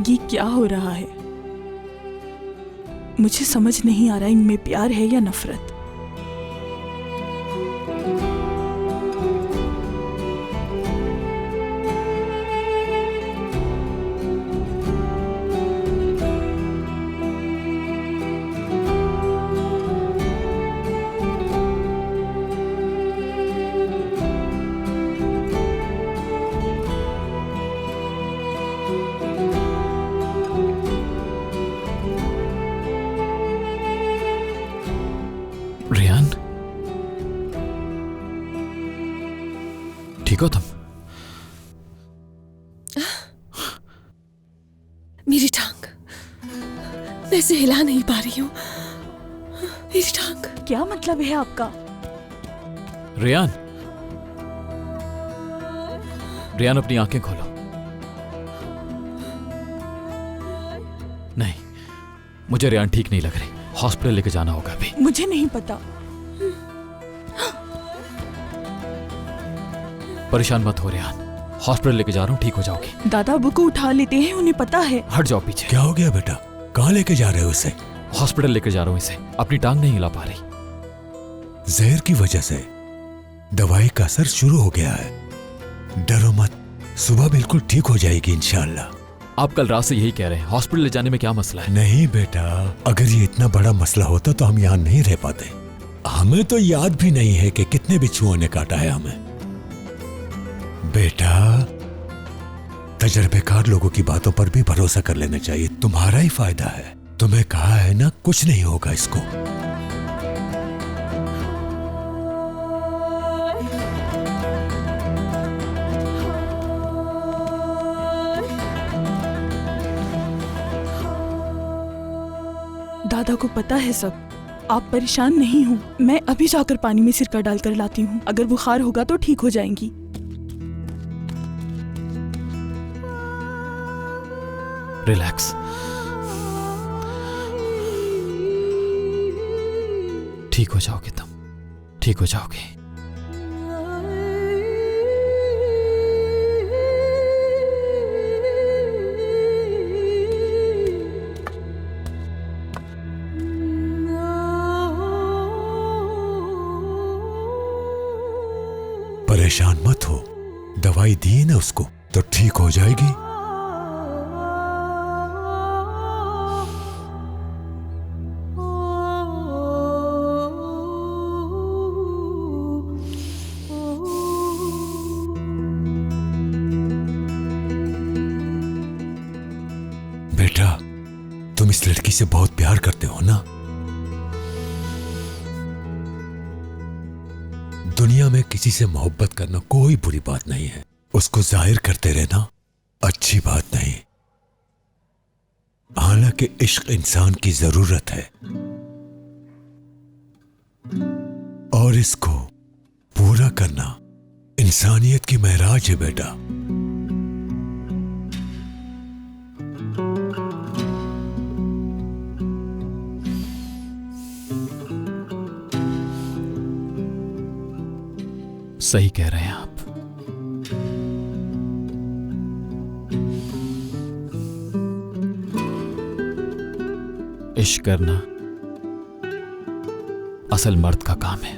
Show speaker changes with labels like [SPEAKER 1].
[SPEAKER 1] ये क्या हो रहा है? मुझे समझ नहीं आ रहा इनमें प्यार है या नफरत।
[SPEAKER 2] रेयान, ठीक हो तुम?
[SPEAKER 3] मेरी टांग, मैं इसे हिला नहीं पा रही हूँ। मेरी टांग।
[SPEAKER 1] क्या मतलब है आपका?
[SPEAKER 2] रेयान, रेयान अपनी आंखें खोलो। नहीं, मुझे रेयान ठीक नहीं लग रही। हॉस्पिटल लेके जाना होगा अभी।
[SPEAKER 1] मुझे नहीं पता।
[SPEAKER 2] परेशान मत हो रेयान, हॉस्पिटल लेके जा रहा हूँ, ठीक हो जाओगी।
[SPEAKER 1] दादा अबू को उठा लेते हैं, उन्हें पता है।
[SPEAKER 2] हट जाओ पीछे।
[SPEAKER 4] क्या हो गया बेटा? कहाँ लेके जा रहे हो उसे?
[SPEAKER 2] हॉस्पिटल लेके जा रहा हूँ इसे, अपनी टांग नहीं हिला पा रही।
[SPEAKER 4] जहर की वजह से दवाई का असर शुरू हो गया है। डरो मत, सुबह बिल्कुल ठीक हो जाएगी इंशाअल्लाह।
[SPEAKER 2] आप कल रात से यही कह रहे हैं, हॉस्पिटल ले जाने में क्या मसला है?
[SPEAKER 4] नहीं बेटा, अगर ये इतना बड़ा मसला होता तो हम यहाँ नहीं रह पाते। हमें तो याद भी नहीं है कि कितने बिच्छुओं ने काटा है हमें। बेटा, तजर्बेकार लोगों की बातों पर भी भरोसा कर लेना चाहिए, तुम्हारा ही फायदा है। तुम्हें कहा है ना, कुछ नहीं होगा इसको।
[SPEAKER 1] दादा को पता है सब। आप परेशान नहीं हो, मैं अभी जाकर पानी में सिरका डालकर लाती हूँ। अगर बुखार होगा तो ठीक हो जाएंगी।
[SPEAKER 2] रिलैक्स, ठीक हो जाओगे तुम, ठीक हो जाओगे।
[SPEAKER 4] परेशान मत हो, दवाई दी है ना उसको तो ठीक हो जाएगी। बेटा, तुम इस लड़की से बहुत प्यार करते हो ना? दुनिया में किसी से मोहब्बत करना कोई बुरी बात नहीं है। उसको जाहिर करते रहना अच्छी बात नहीं। हालांकि इश्क इंसान की जरूरत है और इसको पूरा करना इंसानियत की महराज है बेटा।
[SPEAKER 2] सही कह रहे हैं आप। इश्क करना असल मर्द का काम है।